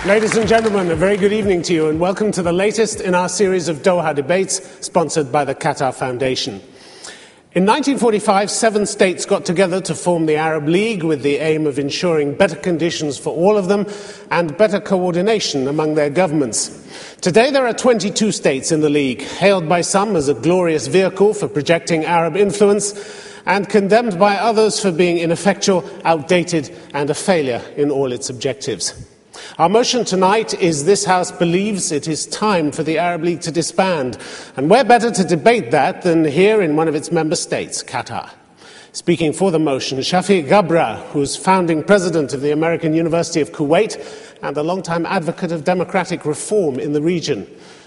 Ladies and gentlemen, a very good evening to you and welcome to the latest in our series of Doha Debates sponsored by the Qatar Foundation. In 1945, 7 states got together to form the Arab League with the aim of ensuring better conditions for all of them and better coordination among their governments. Today there are 22 states in the League, hailed by some as a glorious vehicle for projecting Arab influence and condemned by others for being ineffectual, outdated and a failure in all its objectives. Our motion tonight is this House believes it is time for the Arab League to disband, and where better to debate that than here in one of its member states, Qatar. Speaking for the motion, Yashariq Ghabra, who's founding president of the American University of Kuwait and a long-time advocate of democratic reform in the region.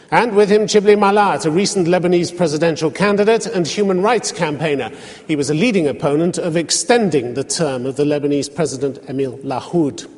And with him, Chibli Malat, a recent Lebanese presidential candidate and human rights campaigner. He was a leading opponent of extending the term of the Lebanese president, Emil Lahoud.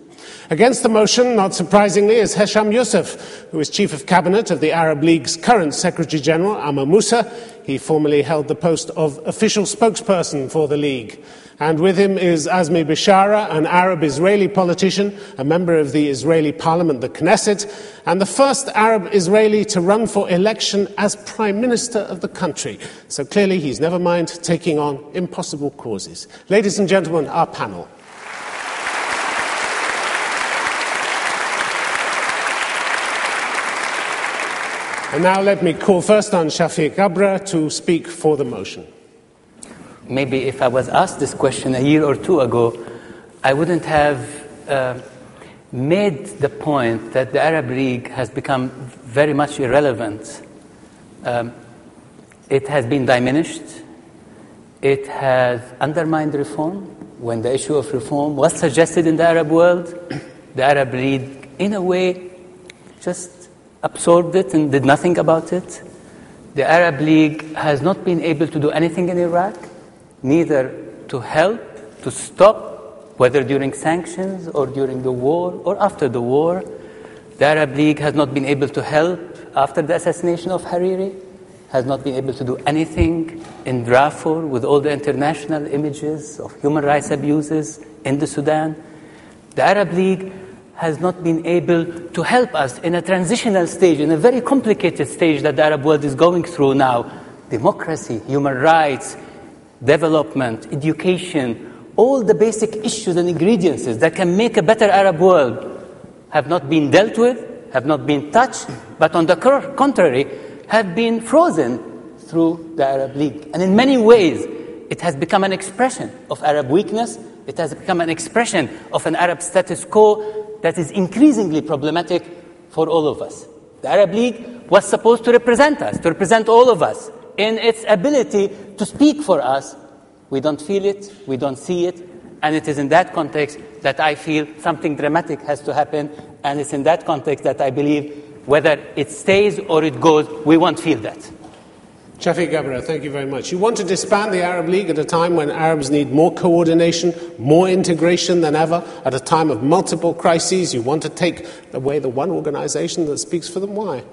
Against the motion, not surprisingly, is Hesham Youssef, who is Chief of Cabinet of the Arab League's current Secretary-General, Amr Moussa. He formerly held the post of official spokesperson for the League. And with him is Azmi Bishara, an Arab-Israeli politician, a member of the Israeli parliament, the Knesset, and the first Arab-Israeli to run for election as Prime Minister of the country. So clearly he's never mind taking on impossible causes. Ladies and gentlemen, our panel. And now let me call first on Yashariq Ghabra to speak for the motion. Maybe if I was asked this question a year or two ago, I wouldn't have made the point that the Arab League has become very much irrelevant. It has been diminished. It has undermined reform. When the issue of reform was suggested in the Arab world, the Arab League, in a way, just absorbed it and did nothing about it. The Arab League has not been able to do anything in Iraq, neither to help, to stop, whether during sanctions or during the war or after the war. The Arab League has not been able to help after the assassination of Hariri, has not been able to do anything in Darfur with all the international images of human rights abuses in the Sudan. The Arab League has not been able to help us in a transitional stage, in a very complicated stage that the Arab world is going through now. Democracy, human rights, development, education, all the basic issues and ingredients that can make a better Arab world have not been dealt with, have not been touched, but on the contrary, have been frozen through the Arab League. And in many ways, it has become an expression of Arab weakness. It has become an expression of an Arab status quo that is increasingly problematic for all of us. The Arab League was supposed to represent us, to represent all of us in its ability to speak for us. We don't feel it, we don't see it, and it is in that context that I feel something dramatic has to happen, and it's in that context that I believe whether it stays or it goes, we won't feel that. Yashariq Ghabra, thank you very much. You want to disband the Arab League at a time when Arabs need more coordination, more integration than ever, at a time of multiple crises. You want to take away the one organization that speaks for them. Why?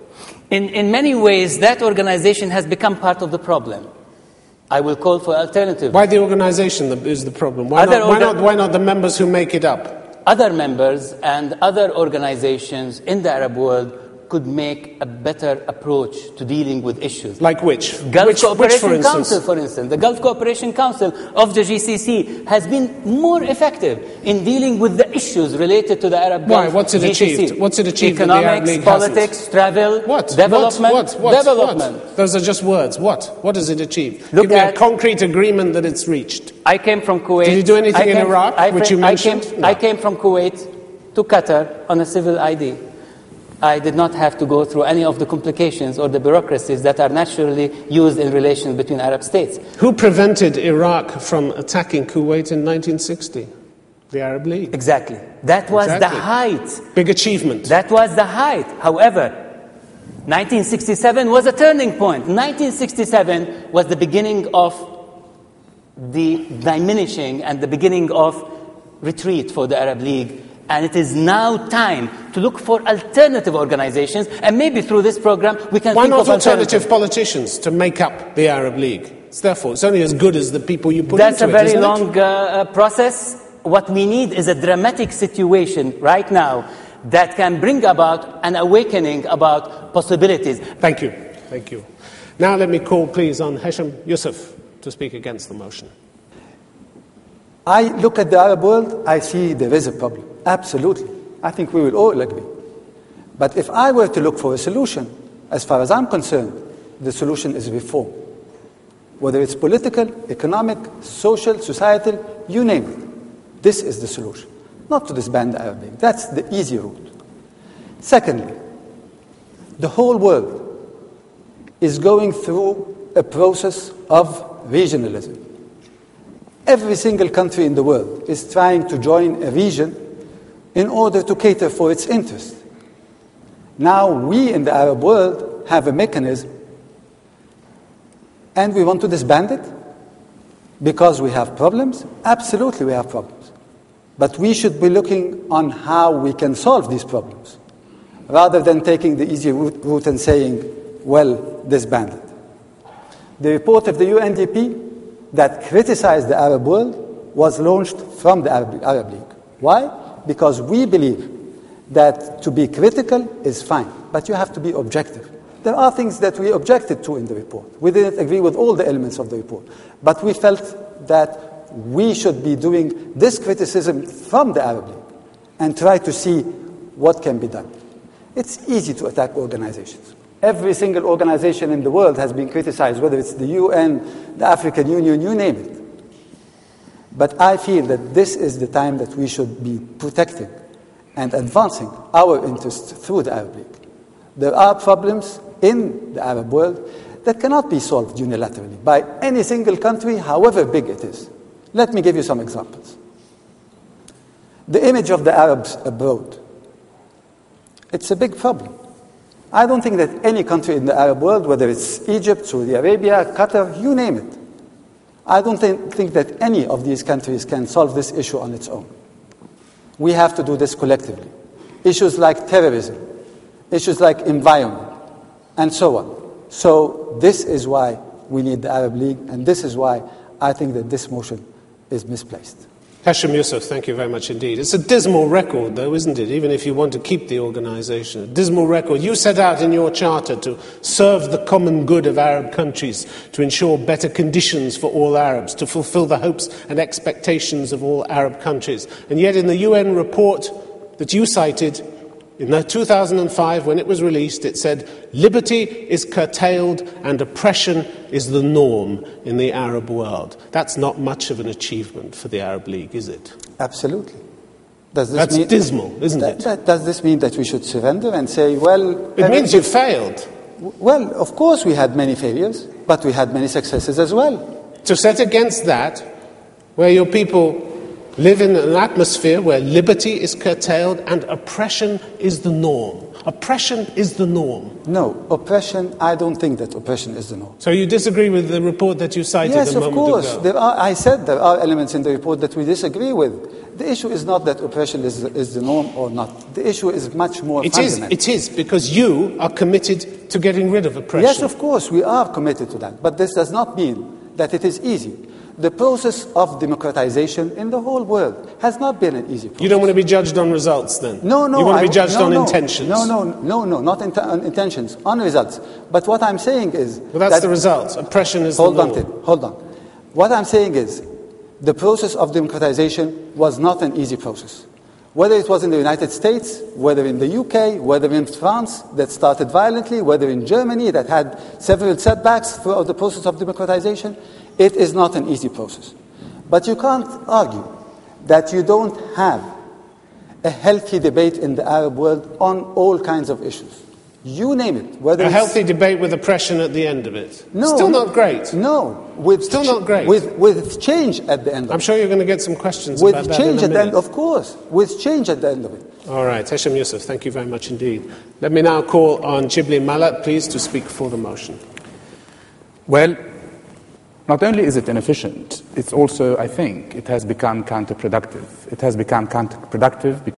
In many ways, that organization has become part of the problem. I will call for alternatives. Why the organization is the problem? Why not the members who make it up? Other members and other organizations in the Arab world could make a better approach to dealing with issues. Like which? Gulf Cooperation Council, for instance. The Gulf Cooperation Council of the GCC has been more effective in dealing with the issues related to the Arab Gulf. Why? What's it achieved? What's it achieved? Economics, politics, travel, development. What? Those are just words. What has it achieved? Give me a concrete agreement that it's reached. I came from Kuwait. Did you do anything in Iraq, which you mentioned? I came from Kuwait to Qatar on a civil ID. I did not have to go through any of the complications or the bureaucracies that are naturally used in relations between Arab states. Who prevented Iraq from attacking Kuwait in 1960? The Arab League. Exactly. That was the height. Big achievement. That was the height. However, 1967 was a turning point. 1967 was the beginning of the diminishing and the beginning of retreat for the Arab League. And it is now time to look for alternative organizations, and maybe through this program we can think of alternative. Why not alternative politicians to make up the Arab League? It's only as good as the people you put into it, That's a very long process. What we need is a dramatic situation right now that can bring about an awakening about possibilities. Thank you. Thank you. Now let me call, please, on Hesham Yusuf to speak against the motion. I look at the Arab world, I see there is a problem. Absolutely. I think we will all agree. But if I were to look for a solution, as far as I'm concerned, the solution is reform. Whether it's political, economic, social, societal, you name it. This is the solution. Not to disband the Arab League. That's the easy route. Secondly, the whole world is going through a process of regionalism. Every single country in the world is trying to join a region in order to cater for its interest. Now we in the Arab world have a mechanism, and we want to disband it because we have problems. Absolutely we have problems. But we should be looking on how we can solve these problems, rather than taking the easy route and saying, well, disband it. The report of the UNDP that criticized the Arab world was launched from the Arab League. Why? Because we believe that to be critical is fine, but you have to be objective. There are things that we objected to in the report. We didn't agree with all the elements of the report, but we felt that we should be doing this criticism from the Arab League and try to see what can be done. It's easy to attack organizations. Every single organization in the world has been criticized, whether it's the UN, the African Union, you name it. But I feel that this is the time that we should be protecting and advancing our interests through the Arab League. There are problems in the Arab world that cannot be solved unilaterally by any single country, however big it is. Let me give you some examples. The image of the Arabs abroad. It's a big problem. I don't think that any country in the Arab world, whether it's Egypt, Saudi Arabia, Qatar, you name it, I don't think that any of these countries can solve this issue on its own. We have to do this collectively. Issues like terrorism, issues like environment, and so on. So this is why we need the Arab League, and this is why I think that this motion is misplaced. Hesham Yusuf, thank you very much indeed. It's a dismal record, though, isn't it, even if you want to keep the organization? A dismal record. You set out in your charter to serve the common good of Arab countries, to ensure better conditions for all Arabs, to fulfill the hopes and expectations of all Arab countries. And yet in the UN report that you cited, in 2005, when it was released, it said, liberty is curtailed and oppression is the norm in the Arab world. That's not much of an achievement for the Arab League, is it? Absolutely. That's dismal, isn't it? Does this mean that we should surrender and say, well... It means you failed. Well, of course we had many failures, but we had many successes as well. To set against that, where your people live in an atmosphere where liberty is curtailed and oppression is the norm. Oppression is the norm. No, oppression, I don't think that oppression is the norm. So you disagree with the report that you cited a moment ago? Yes, of course. I said there are elements in the report that we disagree with. The issue is not that oppression is the norm or not. The issue is much more fundamental. It is, because you are committed to getting rid of oppression. Yes, of course, we are committed to that. But this does not mean that it is easy. The process of democratization in the whole world has not been an easy process. You don't want to be judged on results, then? No. You want to be judged on intentions? No, not on intentions, on results. But what I'm saying is... Well, that's the result. Oppression is the norm. Hold on. What I'm saying is, the process of democratization was not an easy process. Whether it was in the United States, whether in the UK, whether in France, that started violently, whether in Germany, that had several setbacks throughout the process of democratization, it is not an easy process. But you can't argue that you don't have a healthy debate in the Arab world on all kinds of issues. You name it. Whether a healthy debate with oppression at the end of it. No, still not great. No, still not great. With change at the end of it. I'm sure you're going to get some questions about that with change in a at the end, minute. of course. With change at the end of it. All right, Hesham Yusuf, thank you very much indeed. Let me now call on Jibli Malat, please, to speak for the motion. Well, not only is it inefficient, it's also, I think, it has become counterproductive. It has become counterproductive because